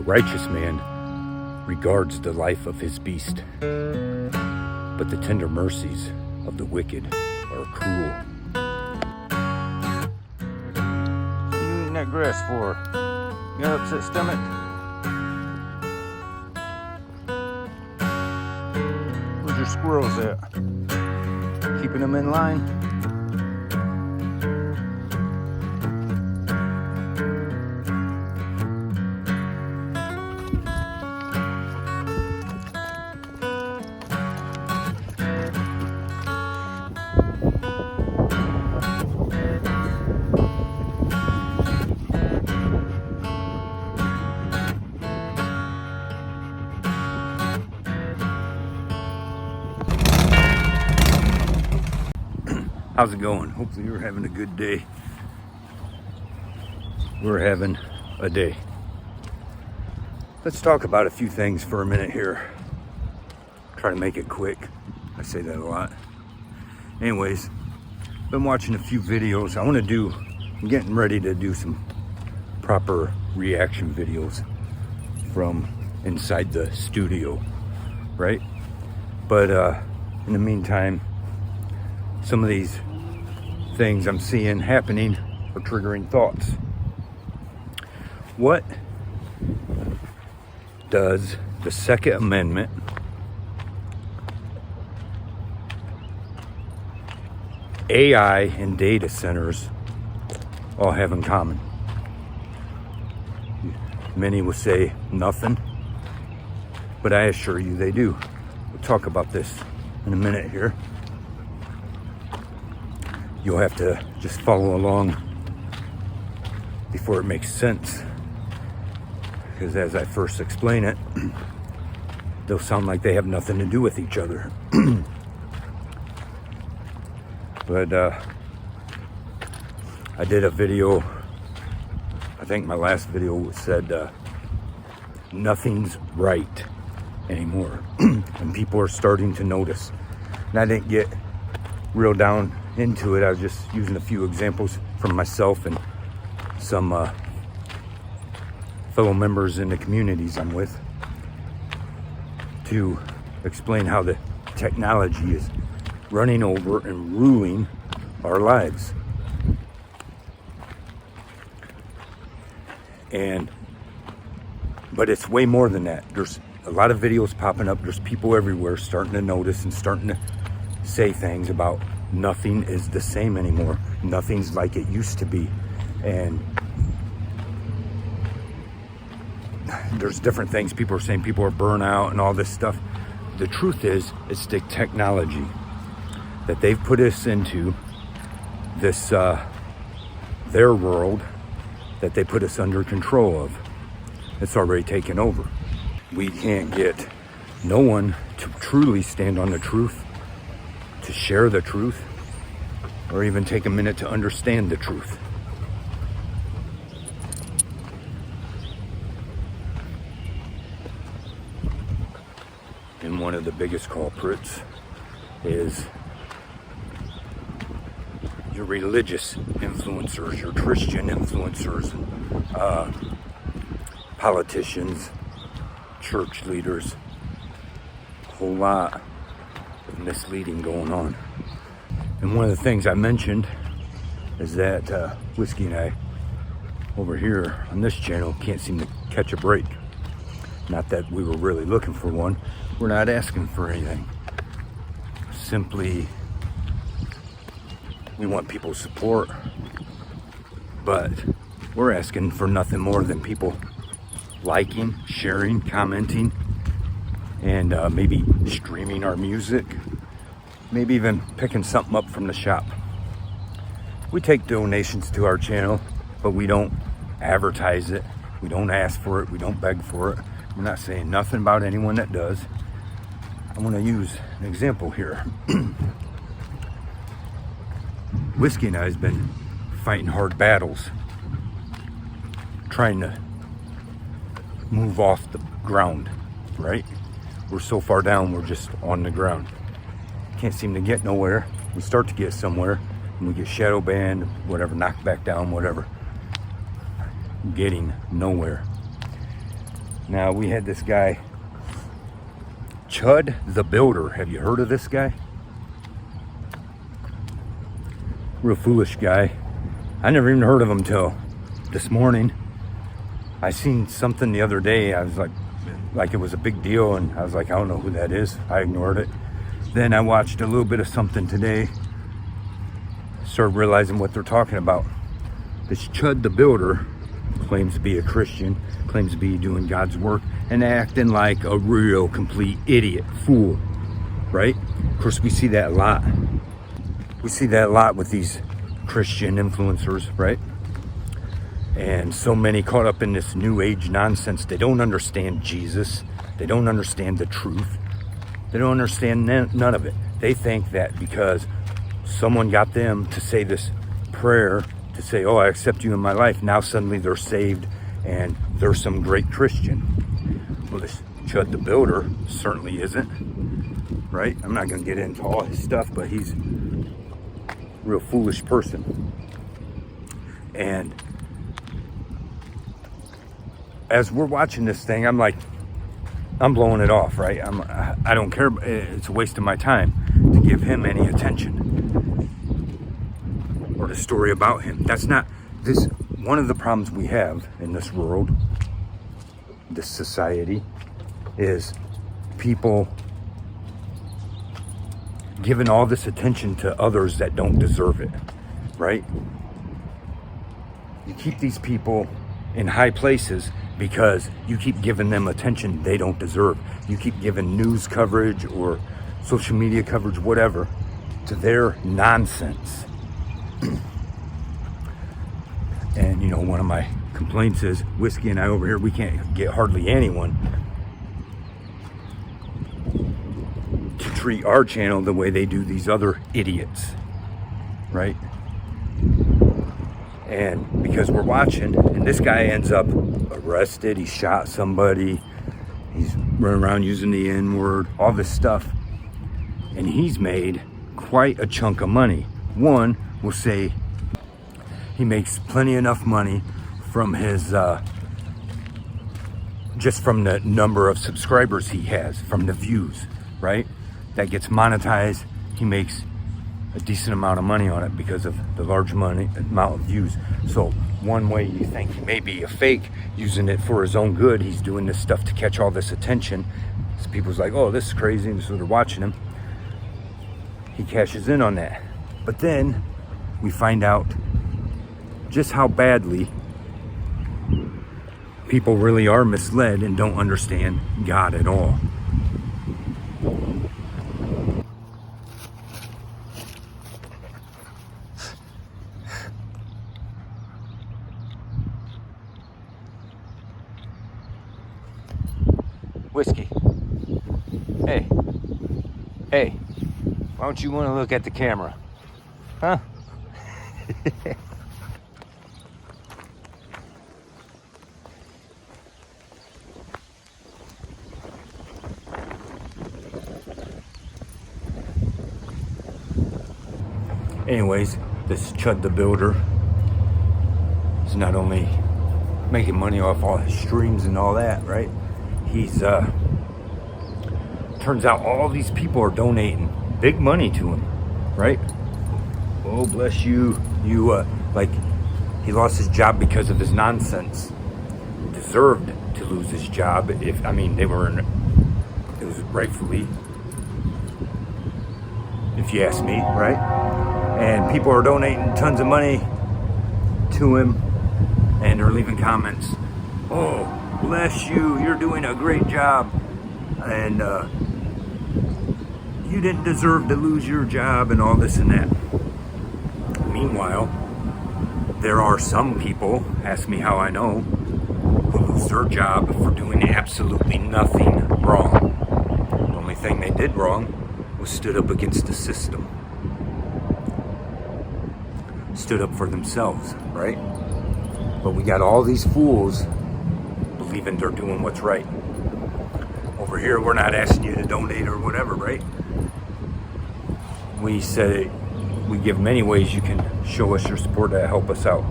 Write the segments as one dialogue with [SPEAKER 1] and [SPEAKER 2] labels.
[SPEAKER 1] righteous man regards the life of his beast, but the tender mercies of the wicked are cruel.
[SPEAKER 2] What are you eating that grass for? You got an upset stomach? Where's your squirrels at? Keeping them in line?
[SPEAKER 1] How's it going? Hopefully you're having a good day. We're having a day. Let's talk about a few things for a minute here. Try to make it quick. I say that a lot. Anyways, been watching a few videos. I'm getting ready to do some proper reaction videos from inside the studio, right? But in the meantime, some of these things I'm seeing happening are triggering thoughts. What does the Second Amendment AI and data centers all have in common? Many will say nothing, but I assure you they do. We'll talk about this in a minute here. You'll have to just follow along before it makes sense, because as I first explain it, they'll sound like they have nothing to do with each other. But I did a video, I think my last video said nothing's right anymore. And people are starting to notice. And I didn't get real down into it. I was just using a few examples from myself and some fellow members in the communities I'm with to explain how the technology is running over and ruling our lives. But it's way more than that. There's a lot of videos popping up. There's people everywhere starting to notice and starting to say things about nothing is the same anymore. Nothing's like it used to be. And there's different things people are saying. People are burnt out and all this stuff. The truth is, it's the technology that they've put us into, this their world that they put us under control of. It's already taken over. We can't get no one to truly stand on the truth, to share the truth, or even take a minute to understand the truth. And one of the biggest culprits is your religious influencers, your Christian influencers, politicians, church leaders. A whole lot of misleading going on. And one of the things I mentioned is that Whiskey and I over here on this channel can't seem to catch a break. Not that we were really looking for one. We're not asking for anything. Simply, we want people's support, but we're asking for nothing more than people liking, sharing, commenting, and maybe streaming our music, maybe even picking something up from the shop. We take donations to our channel, but we don't advertise it. We don't ask for it. We don't beg for it. We're not saying nothing about anyone that does. I want to use an example here. Whiskey and I has been fighting hard battles, trying to move off the ground, right? We're so far down, we're just on the ground. Can't seem to get nowhere. We start to get somewhere, and we get shadow banned, whatever, knocked back down, whatever. Getting nowhere. Now, we had this guy, Chud the Builder. Have you heard of this guy? Real foolish guy. I never even heard of him till this morning. I seen something the other day. I was like it was a big deal, and I was like, I don't know who that is. I ignored it. Then I watched a little bit of something today. Started realizing what they're talking about. This Chud the Builder claims to be a Christian, claims to be doing God's work, and acting like a real complete idiot, fool, right? Of course, we see that a lot. We see that a lot with these Christian influencers, right? And so many caught up in this new age nonsense. They don't understand Jesus. They don't understand the truth. They don't understand none of it. They think that because someone got them to say this prayer, to say, oh, I accept you in my life, now suddenly they're saved and they're some great Christian. Well, this Chud the Builder certainly isn't, right? I'm not going to get into all his stuff, but he's a real foolish person. And as we're watching this thing, I'm like, I'm blowing it off, right? I don't care. It's a waste of my time to give him any attention or the story about him. That's not this. One of the problems we have in this world, this society, is people giving all this attention to others that don't deserve it, right? You keep these people in high places because you keep giving them attention they don't deserve. You keep giving news coverage or social media coverage, whatever, to their nonsense. And you know, one of my complaints is Whiskey and I over here, we can't get hardly anyone to treat our channel the way they do these other idiots, right? And because we're watching, and this guy ends up arrested, he shot somebody, he's running around using the N-word, all this stuff, and he's made quite a chunk of money. One will say he makes plenty enough money from his, just from the number of subscribers he has, from the views, right? That gets monetized. He makes a decent amount of money on it because of the large amount of views. So one way you think he may be a fake, using it for his own good, he's doing this stuff to catch all this attention. So people's like, oh, this is crazy, and so they're watching him. He cashes in on that. But then we find out just how badly people really are misled and don't understand God at all. Whiskey. Hey. Hey. Why don't you want to look at the camera? Huh? Anyways, this Chud the Builder is not only making money off all his streams and all that, right? He's turns out all these people are donating big money to him, right? Oh, bless you. Like, he lost his job because of his nonsense. Deserved to lose his job. It was rightfully, if you ask me, right? And people are donating tons of money to him, and they're leaving comments. Oh, bless you, you're doing a great job, and you didn't deserve to lose your job, and all this and that. Meanwhile, there are some people, ask me how I know, who lose their job for doing absolutely nothing wrong. The only thing they did wrong was stood up against the system. Stood up for themselves, right? But we got all these fools believing they're doing what's right. Over here, we're not asking you to donate or whatever, right? We say, we give many ways you can show us your support to help us out.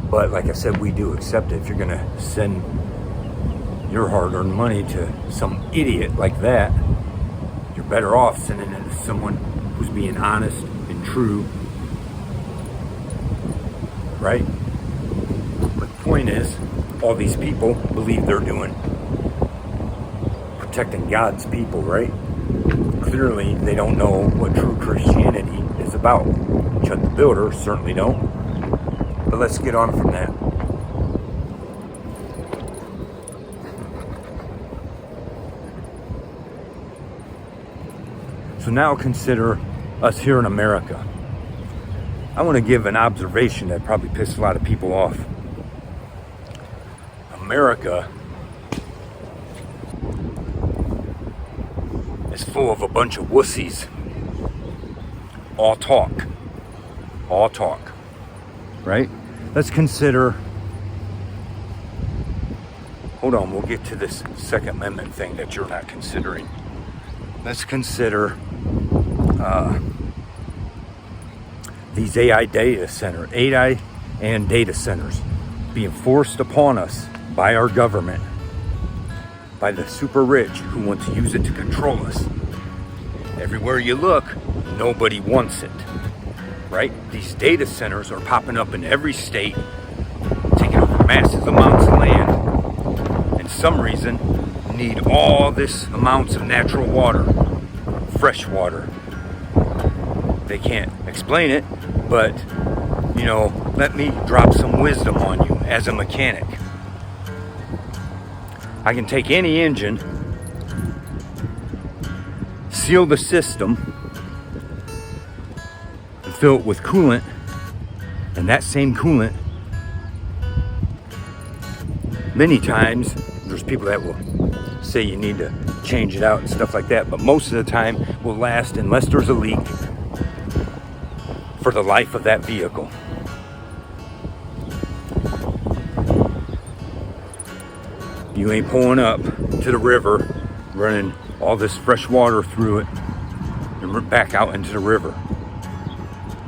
[SPEAKER 1] But like I said, we do accept it. If you're gonna send your hard-earned money to some idiot like that, you're better off sending it to someone who's being honest and true, right? But the point is, all these people believe they're doing protecting God's people, right? Clearly, they don't know what true Christianity is about. Chuck the Builder certainly don't. But let's get on from that. So now consider us here in America. I want to give an observation that probably pissed a lot of people off. America is full of a bunch of wussies. All talk, right? Let's consider, hold on, we'll get to this Second Amendment thing that you're not considering. Let's consider these AI and data centers being forced upon us by our government, by the super rich who want to use it to control us. Everywhere you look, nobody wants it, right? These data centers are popping up in every state, taking over massive amounts of land, and some reason need all this amounts of natural water, fresh water. They can't explain it, but, you know, let me drop some wisdom on you as a mechanic. I can take any engine, seal the system, and fill it with coolant, and that same coolant, many times, there's people that will say you need to change it out and stuff like that, but most of the time will last, unless there's a leak, for the life of that vehicle. You ain't pulling up to the river, running all this fresh water through it, and back out into the river.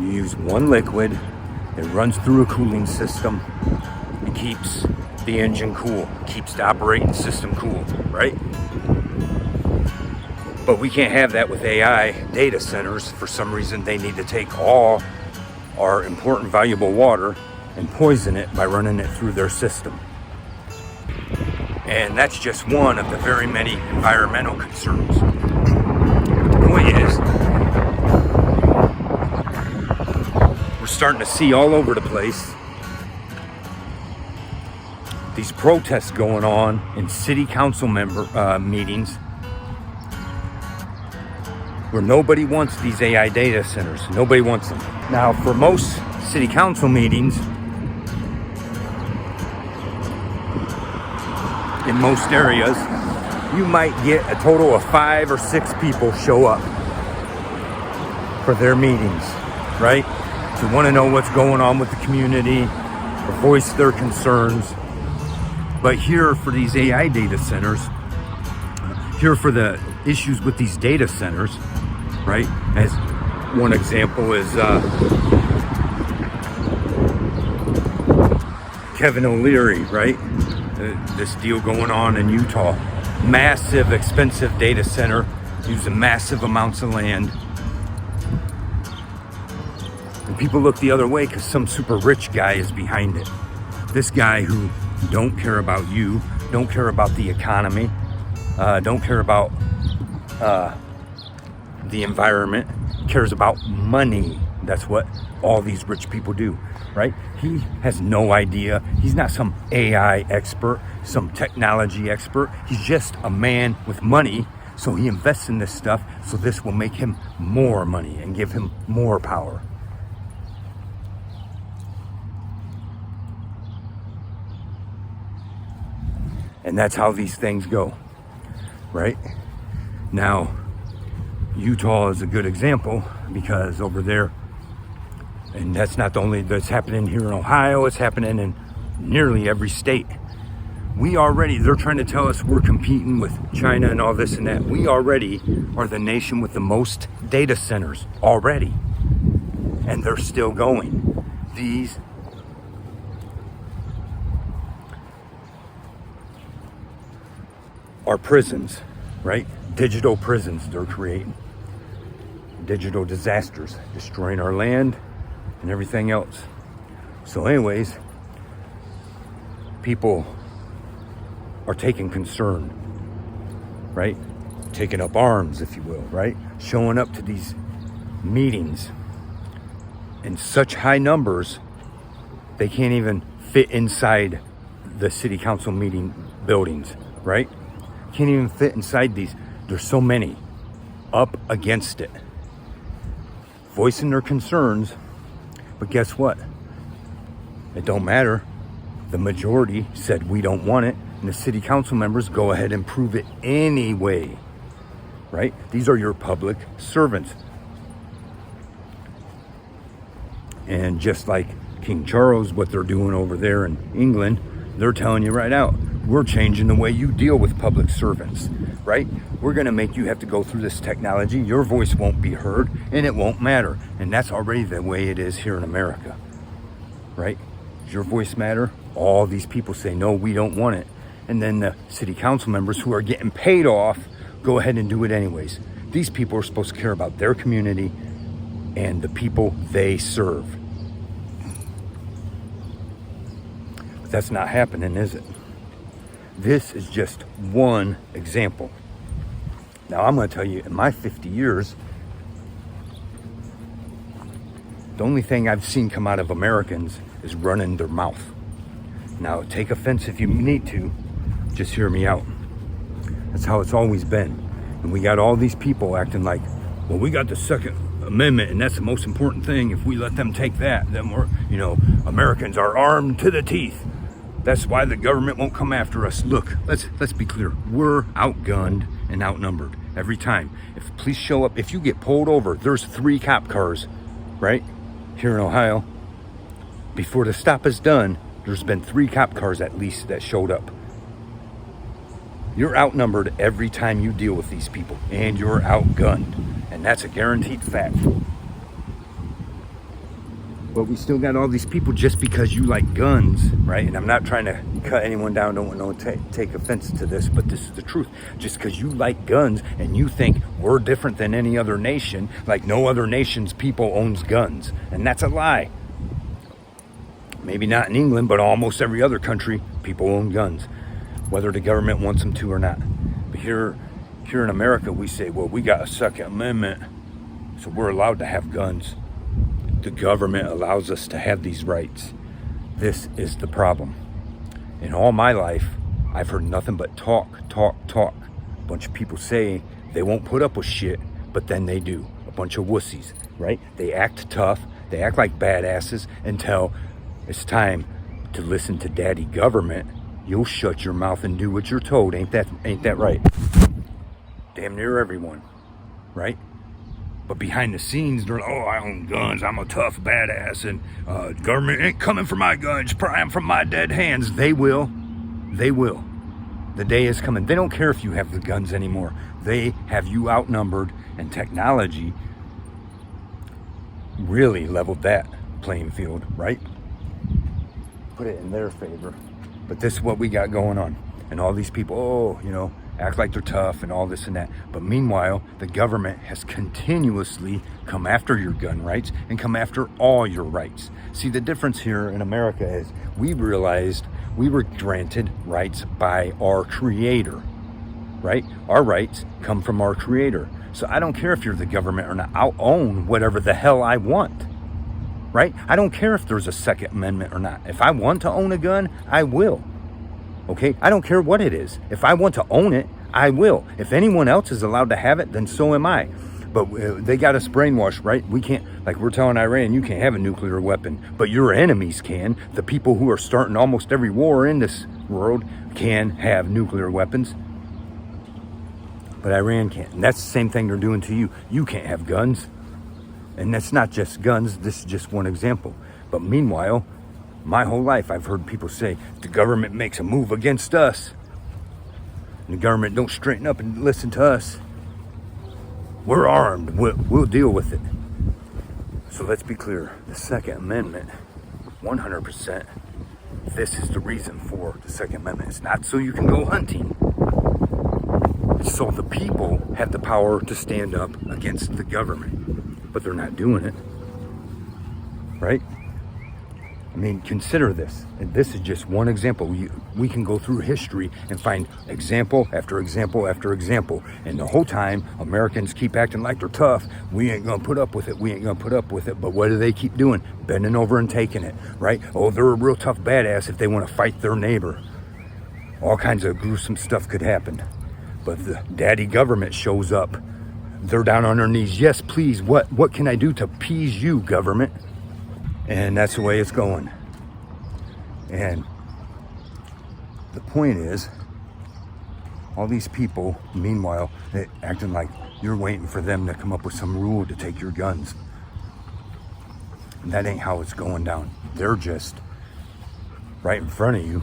[SPEAKER 1] You use one liquid, it runs through a cooling system, and keeps the engine cool, keeps the operating system cool, right? But we can't have that with AI data centers. For some reason, they need to take all our important, valuable water and poison it by running it through their system. And that's just one of the very many environmental concerns. The point is, we're starting to see all over the place these protests going on in city council meetings where nobody wants these AI data centers. Nobody wants them. Now, for most city council meetings, in most areas, you might get a total of 5 or 6 people show up for their meetings, right? To want to know what's going on with the community, or voice their concerns. But here for these AI data centers, here for the issues with these data centers, right? As one example is Kevin O'Leary, right? This deal going on in Utah. Massive, expensive data center, using massive amounts of land. And people look the other way because some super rich guy is behind it. This guy who don't care about you, don't care about the economy, don't care about the environment, cares about money. That's what all these rich people do, right? He has no idea. He's not some AI expert, some technology expert. He's just a man with money, so he invests in this stuff, so this will make him more money and give him more power. And that's how these things go, right? Now, Utah is a good example because over there, and that's not the only that's happening here in Ohio, it's happening in nearly every state. They're trying to tell us we're competing with China and all this and that. We already are the nation with the most data centers already. And they're still going. These our prisons, right? Digital prisons they're creating. Digital disasters, destroying our land and everything else. So anyways, people are taking concern, right? Taking up arms, if you will, right? Showing up to these meetings in such high numbers, they can't even fit inside the city council meeting buildings, right? Can't even fit inside these. There's so many up against it, voicing their concerns. But guess what? It don't matter. The majority said we don't want it, and the city council members go ahead and prove it anyway, right? These are your public servants. And just like King Charles, what they're doing over there in England, they're telling you right out, we're changing the way you deal with public servants, right? We're going to make you have to go through this technology. Your voice won't be heard, and it won't matter. And that's already the way it is here in America, right? Does your voice matter? All these people say, no, we don't want it. And then the city council members who are getting paid off go ahead and do it anyways. These people are supposed to care about their community and the people they serve. But that's not happening, is it? This is just one example. Now, I'm going to tell you, in my 50 years, the only thing I've seen come out of Americans is running their mouth. Now, take offense if you need to. Just hear me out. That's how it's always been. And we got all these people acting like, well, we got the Second Amendment, and that's the most important thing. If we let them take that, then we're, Americans are armed to the teeth. That's why the government won't come after us. Look, let's be clear. We're outgunned and outnumbered every time. If police show up, if you get pulled over, there's 3 cop cars, right? Here in Ohio. Before the stop is done, there's been 3 cop cars at least that showed up. You're outnumbered every time you deal with these people, and you're outgunned. And that's a guaranteed fact. But we still got all these people just because you like guns, right? And I'm not trying to cut anyone down, don't want to take offense to this, but this is the truth. Just because you like guns and you think we're different than any other nation, like no other nation's people owns guns. And that's a lie. Maybe not in England, but almost every other country, people own guns, whether the government wants them to or not. But here in America, we say, well, we got a Second Amendment, so we're allowed to have guns. The government allows us to have these rights. This is the problem. In all my life, I've heard nothing but talk. A bunch of people say they won't put up with shit, but then they do. A bunch of wussies, right? They act tough. They act like badasses until it's time to listen to daddy government. You'll shut your mouth and do what you're told. Ain't that right? Damn near everyone, right? But behind the scenes, they're like, oh, I own guns. I'm a tough badass, and government ain't coming for my guns. Pry them from my dead hands. They will. The day is coming. They don't care if you have the guns anymore. They have you outnumbered, and technology really leveled that playing field, right? Put it in their favor. But this is what we got going on. And all these people, act like they're tough and all this and that. But meanwhile, the government has continuously come after your gun rights and come after all your rights. See, the difference here in America is we realized we were granted rights by our Creator, right? Our rights come from our Creator. So I don't care if you're the government or not. I'll own whatever the hell I want, right? I don't care if there's a Second Amendment or not. If I want to own a gun, I will. Okay, I don't care what it is. If I want to own it, I will. If anyone else is allowed to have it, then so am I. But they got us brainwashed, right? We can't, like we're telling Iran, you can't have a nuclear weapon, but your enemies can. The people who are starting almost every war in this world can have nuclear weapons, but Iran can't. And that's the same thing they're doing to you. You can't have guns. And that's not just guns. This is just one example. But meanwhile, my whole life, I've heard people say, the government makes a move against us. And the government don't straighten up and listen to us. We're armed. We'll deal with it. So let's be clear. The Second Amendment, 100%, this is the reason for the Second Amendment. It's not so you can go hunting. So the people have the power to stand up against the government, but they're not doing it, right? I mean, consider this, and this is just one example. We can go through history and find example after example after example, and the whole time Americans keep acting like they're tough. We ain't gonna put up with it. We ain't gonna put up with it. But what do they keep doing? Bending over and taking it, right? Oh, they're a real tough badass if they want to fight their neighbor. All kinds of gruesome stuff could happen, but the daddy government shows up. They're down on their knees. Yes, please. What can I do to appease you, government? And that's the way it's going. And the point is, all these people, meanwhile, they acting like you're waiting for them to come up with some rule to take your guns. And that ain't how it's going down. They're just right in front of you,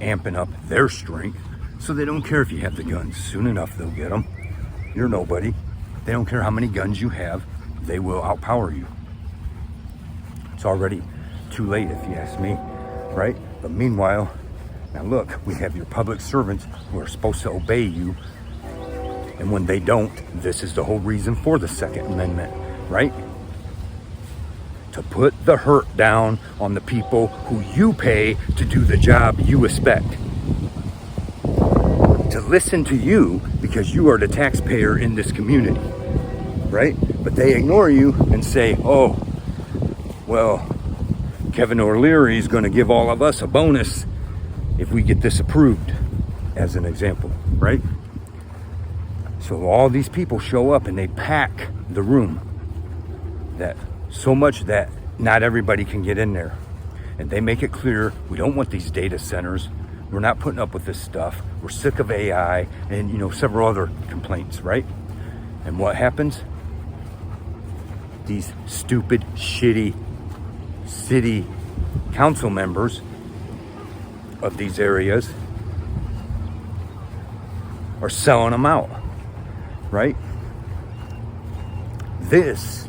[SPEAKER 1] amping up their strength, so they don't care if you have the guns. Soon enough, they'll get them. You're nobody. They don't care how many guns you have. They will outpower you. It's already too late, if you ask me, right? But meanwhile, now look, we have your public servants who are supposed to obey you. And when they don't, this is the whole reason for the Second Amendment, right? To put the hurt down on the people who you pay to do the job you expect. To listen to you because you are the taxpayer in this community, right? But they ignore you and say, oh, well, Kevin O'Leary is going to give all of us a bonus if we get this approved, as an example, right? So all these people show up and they pack the room, that so much that not everybody can get in there. And they make it clear, we don't want these data centers. We're not putting up with this stuff. We're sick of AI and, several other complaints, right? And what happens? These stupid, shitty city council members of these areas are selling them out, right? This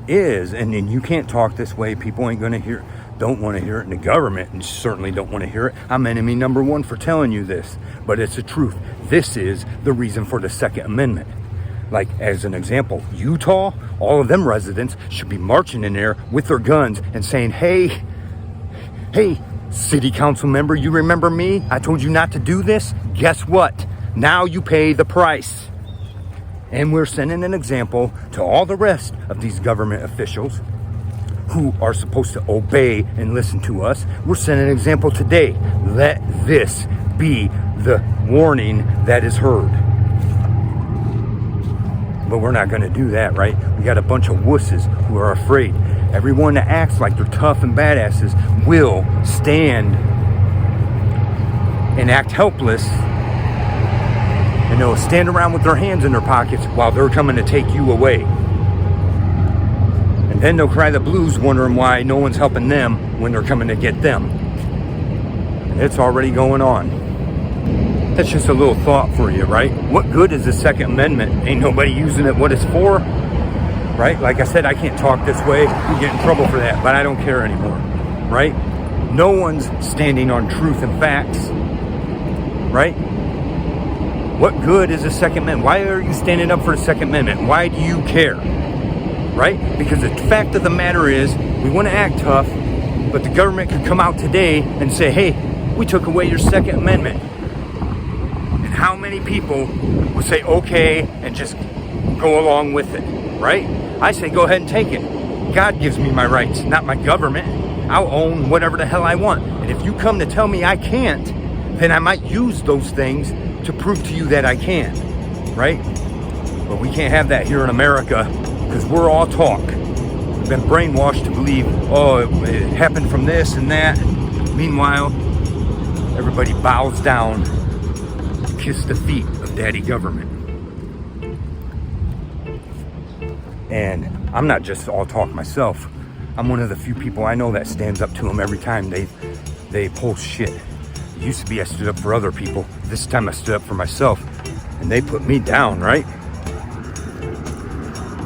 [SPEAKER 1] is, and then you can't talk this way. People ain't going to hear, don't want to hear it, and the government and certainly don't want to hear it. I'm enemy number one for telling you this, but it's the truth. This is the reason for the Second Amendment. Like, as an example, Utah, all of them residents should be marching in there with their guns and saying, hey, city council member, you remember me? I told you not to do this. Guess what? Now you pay the price. And we're sending an example to all the rest of these government officials who are supposed to obey and listen to us. We're sending an example today. Let this be the warning that is heard. But we're not going to do that, right? We got a bunch of wusses who are afraid. Everyone that acts like they're tough and badasses will stand and act helpless, and they'll stand around with their hands in their pockets while they're coming to take you away. And then they'll cry the blues wondering why no one's helping them when they're coming to get them. And it's already going on. That's just a little thought for you, right? What good is the Second Amendment? Ain't nobody using it what it's for, right? Like I said, I can't talk this way. We get in trouble for that, but I don't care anymore, right? No one's standing on truth and facts, right? What good is the Second Amendment? Why are you standing up for the Second Amendment? Why do you care, right? Because the fact of the matter is, we want to act tough, but the government could come out today and say, hey, we took away your Second Amendment. How many people will say okay and just go along with it, right? I say go ahead and take it. God gives me my rights, not my government. I'll own whatever the hell I want. And if you come to tell me I can't, then I might use those things to prove to you that I can, right? But we can't have that here in America because we're all talk. We've been brainwashed to believe, oh, it happened from this and that. Meanwhile, everybody bows down, kiss the feet of daddy government. And I'm not just all talk myself. I'm one of the few people I know that stands up to them every time they pull shit. It used to be I stood up for other people. This time I stood up for myself, and they put me down, right?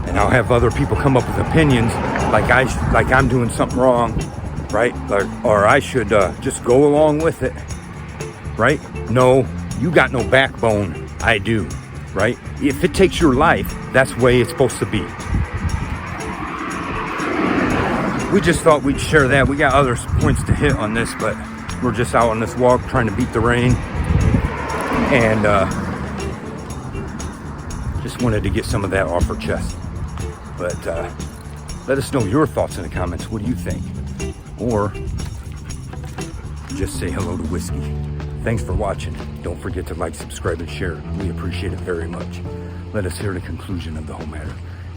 [SPEAKER 1] And I'll have other people come up with opinions like I'm doing something wrong, right? Or I should just go along with it, right? No. You got no backbone. I do. right? If it takes your life, that's the way it's supposed to be. We just thought we'd share that. We got other points to hit on this, but we're just out on this walk trying to beat the rain. And just wanted to get some of that off our chest. But let us know your thoughts in the comments. What do you think? Or just say hello to whiskey. Thanks for watching. Don't forget to like, subscribe, and share. We appreciate it very much. Let us hear the conclusion of the whole matter.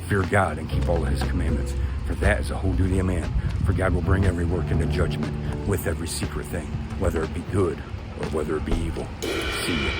[SPEAKER 1] Fear God and keep all of his commandments, for that is the whole duty of man. For God will bring every work into judgment with every secret thing, whether it be good or whether it be evil. See you.